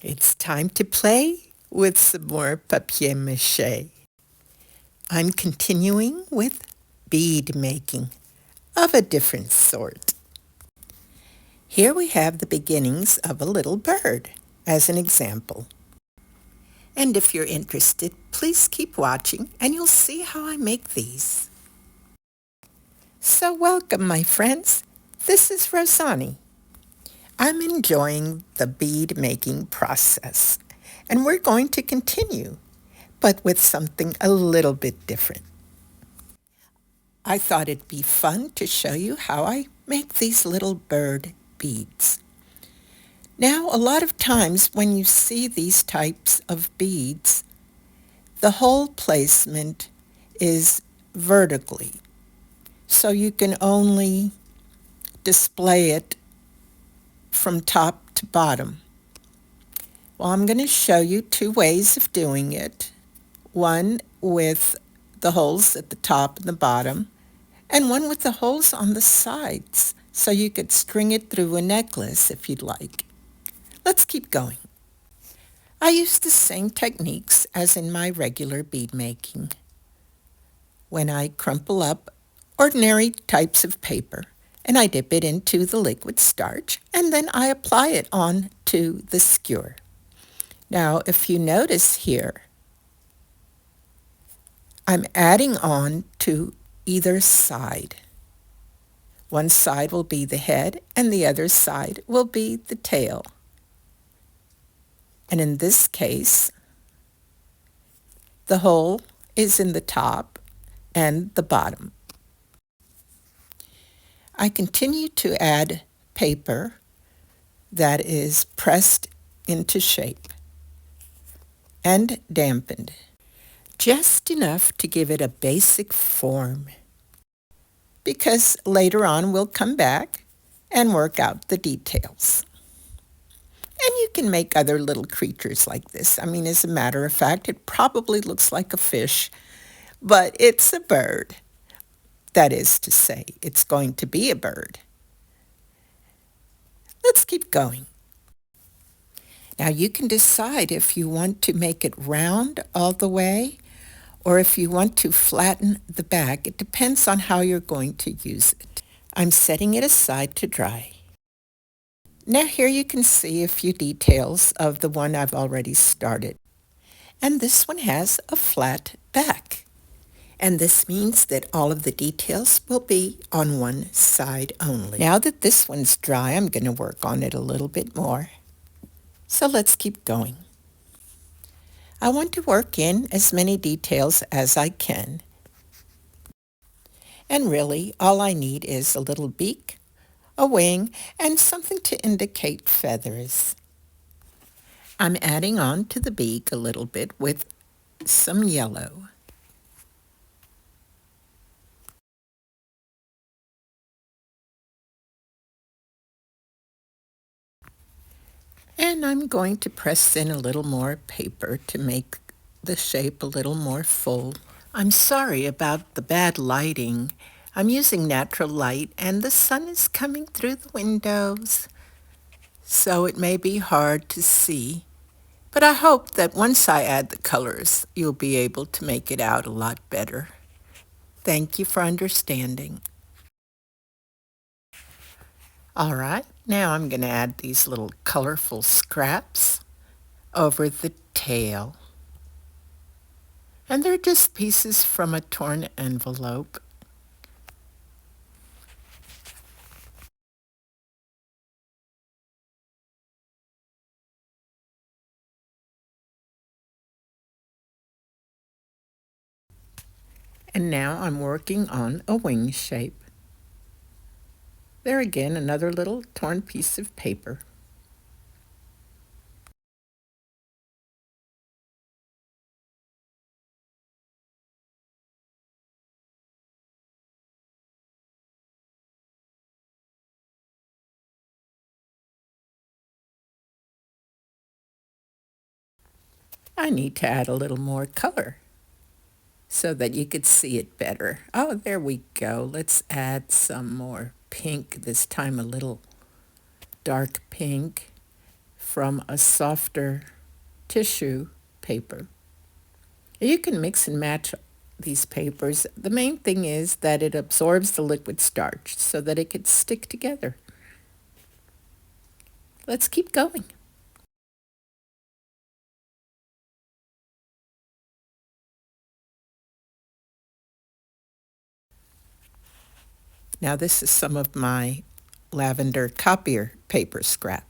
It's time to play with some more papier mâché. I'm continuing with bead making of a different sort. Here we have the beginnings of a little bird as an example. And if you're interested, please keep watching and you'll see how I make these. So welcome, my friends. This is Rozani. I'm enjoying the bead making process, and we're going to continue, but with something a little bit different. I thought it'd be fun to show you how I make these little bird beads. Now, a lot of times when you see these types of beads, the hole placement is vertically, so you can only display it from top to bottom. Well, I'm going to show you two ways of doing it. One with the holes at the top and the bottom, and one with the holes on the sides, so you could string it through a necklace if you'd like. Let's keep going. I use the same techniques as in my regular bead making. When I crumple up ordinary types of paper, and I dip it into the liquid starch, and then I apply it on to the skewer. Now, if you notice here, I'm adding on to either side. One side will be the head and the other side will be the tail. And in this case, the hole is in the top and the bottom. I continue to add paper that is pressed into shape and dampened, just enough to give it a basic form, because later on we'll come back and work out the details. And you can make other little creatures like this. I mean, as a matter of fact, it probably looks like a fish, but it's a bird. That is to say, it's going to be a bird. Let's keep going. Now you can decide if you want to make it round all the way or if you want to flatten the back. It depends on how you're going to use it. I'm setting it aside to dry. Now here you can see a few details of the one I've already started. And this one has a flat back. And this means that all of the details will be on one side only. Now that this one's dry, I'm going to work on it a little bit more. So let's keep going. I want to work in as many details as I can. And really, all I need is a little beak, a wing, and something to indicate feathers. I'm adding on to the beak a little bit with some yellow. And I'm going to press in a little more paper to make the shape a little more full. I'm sorry about the bad lighting. I'm using natural light and the sun is coming through the windows, so it may be hard to see. But I hope that once I add the colors, you'll be able to make it out a lot better. Thank you for understanding. All right, now I'm going to add these little colorful scraps over the tail. And they're just pieces from a torn envelope. And now I'm working on a wing shape. There again, another little torn piece of paper. I need to add a little more color so that you could see it better. Oh, there we go. Let's add some more pink, this time a little dark pink from a softer tissue paper. You can mix and match these papers. The main thing is that it absorbs the liquid starch so that it can stick together. Let's keep going. Now this is some of my lavender copier paper scrap.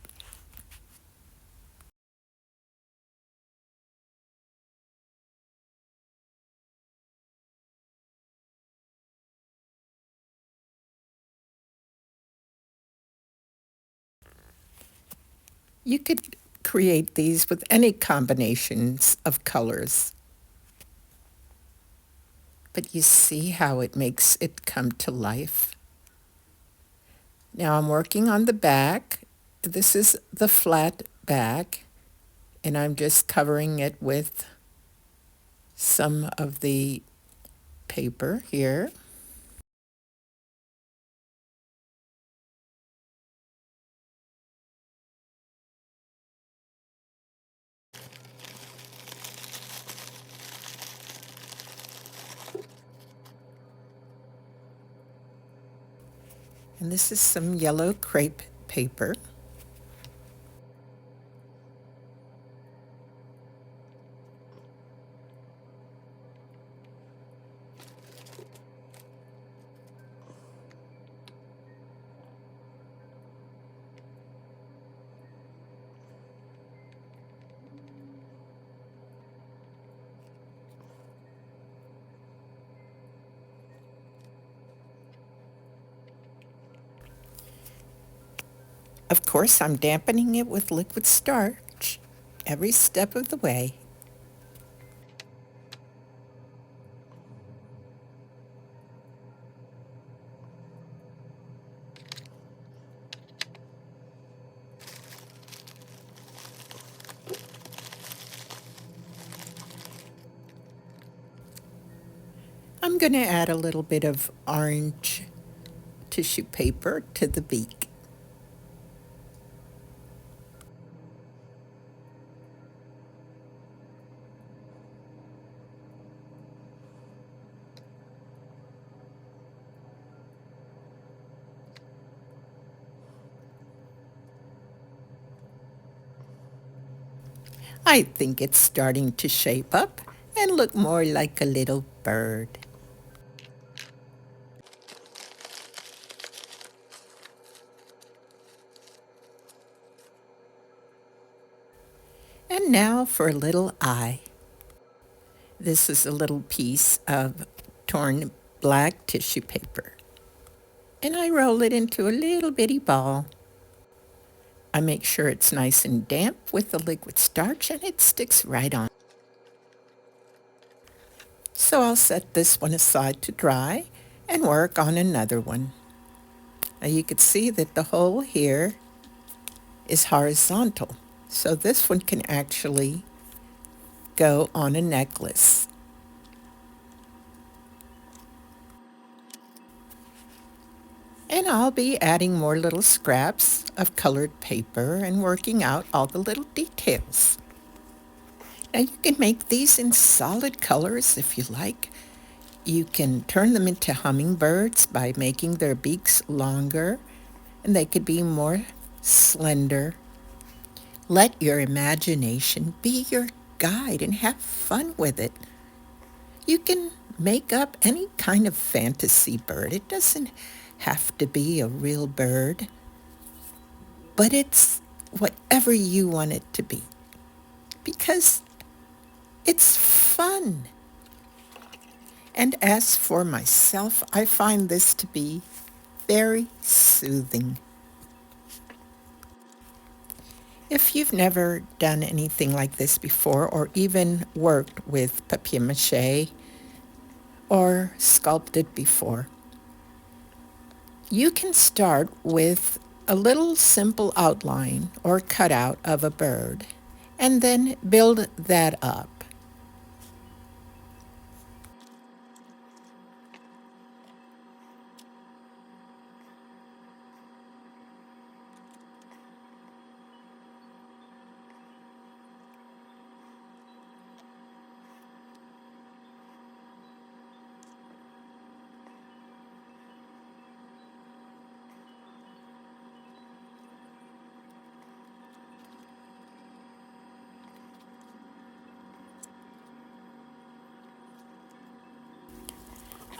You could create these with any combinations of colors. But you see how it makes it come to life. Now I'm working on the back. This is the flat back, and I'm just covering it with some of the paper here. And this is some yellow crepe paper. Of course, I'm dampening it with liquid starch every step of the way. I'm going to add a little bit of orange tissue paper to the beak. I think it's starting to shape up and look more like a little bird. And now for a little eye. This is a little piece of torn black tissue paper. And I roll it into a little bitty ball. I make sure it's nice and damp with the liquid starch and it sticks right on. So I'll set this one aside to dry and work on another one. Now you can see that the hole here is horizontal. So this one can actually go on a necklace. And I'll be adding more little scraps of colored paper and working out all the little details. Now you can make these in solid colors if you like. You can turn them into hummingbirds by making their beaks longer, and they could be more slender. Let your imagination be your guide and have fun with it. You can make up any kind of fantasy bird. It doesn't have to be a real bird, but it's whatever you want it to be because it's fun. And as for myself, I find this to be very soothing. If you've never done anything like this before or even worked with papier mâché or sculpted before, you can start with a little simple outline or cutout of a bird and then build that up.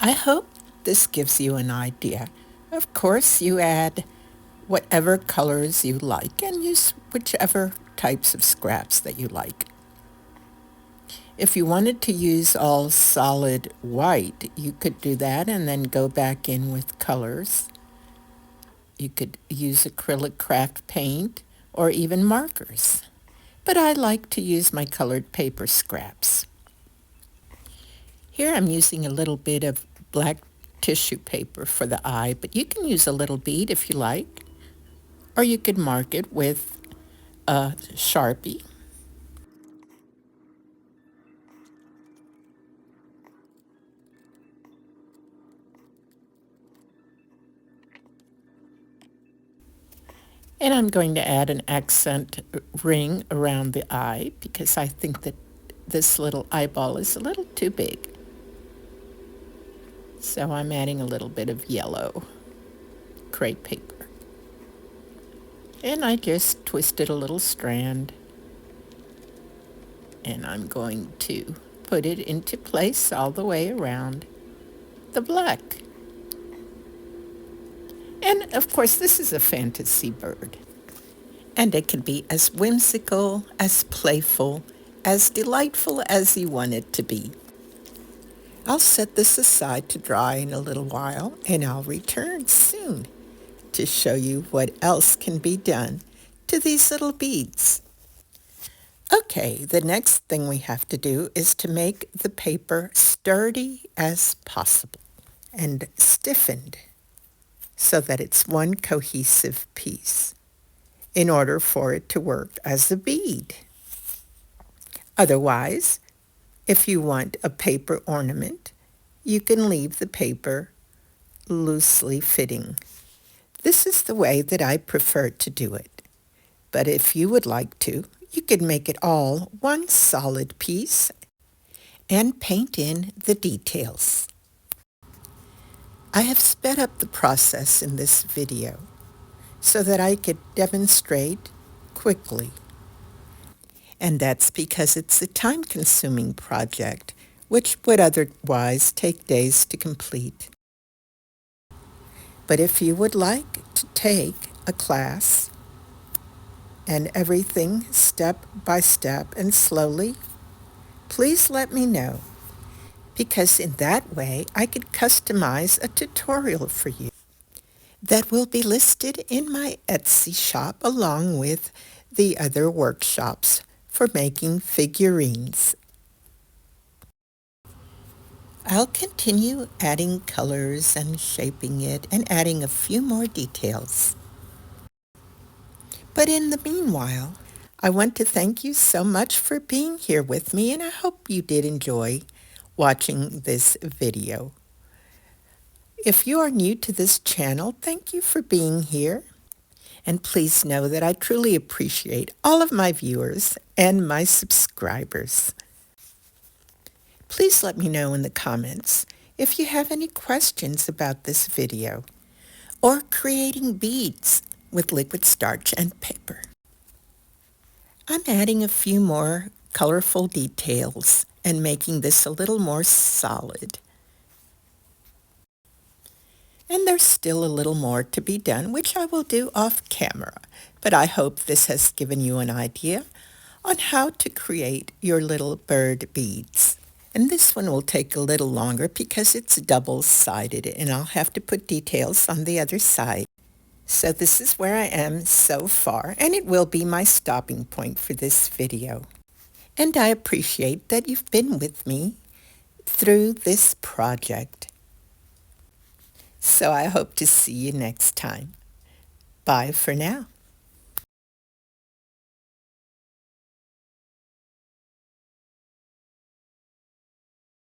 I hope this gives you an idea. Of course, you add whatever colors you like and use whichever types of scraps that you like. If you wanted to use all solid white, you could do that and then go back in with colors. You could use acrylic craft paint or even markers. But I like to use my colored paper scraps. Here I'm using a little bit of black tissue paper for the eye, but you can use a little bead if you like, or you could mark it with a Sharpie. And I'm going to add an accent ring around the eye because I think that this little eyeball is a little too big. So I'm adding a little bit of yellow crepe paper. And I just twisted a little strand. And I'm going to put it into place all the way around the black. And of course, this is a fantasy bird. And it can be as whimsical, as playful, as delightful as you want it to be. I'll set this aside to dry in a little while, and I'll return soon to show you what else can be done to these little beads. Okay, the next thing we have to do is to make the paper sturdy as possible and stiffened so that it's one cohesive piece in order for it to work as a bead. Otherwise, if you want a paper ornament, you can leave the paper loosely fitting. This is the way that I prefer to do it. But if you would like to, you could make it all one solid piece and paint in the details. I have sped up the process in this video so that I could demonstrate quickly. And that's because it's a time-consuming project, which would otherwise take days to complete. But if you would like to take a class and everything step by step and slowly, please let me know, because in that way I could customize a tutorial for you that will be listed in my Etsy shop along with the other workshops for making figurines. I'll continue adding colors and shaping it and adding a few more details. But in the meanwhile, I want to thank you so much for being here with me, and I hope you did enjoy watching this video. If you are new to this channel, thank you for being here. And please know that I truly appreciate all of my viewers and my subscribers. Please let me know in the comments if you have any questions about this video or creating beads with liquid starch and paper. I'm adding a few more colorful details and making this a little more solid. And there's still a little more to be done, which I will do off camera. But I hope this has given you an idea on how to create your little bird beads. And this one will take a little longer because it's double-sided and I'll have to put details on the other side. So this is where I am so far, and it will be my stopping point for this video. And I appreciate that you've been with me through this project. So I hope to see you next time. Bye for now.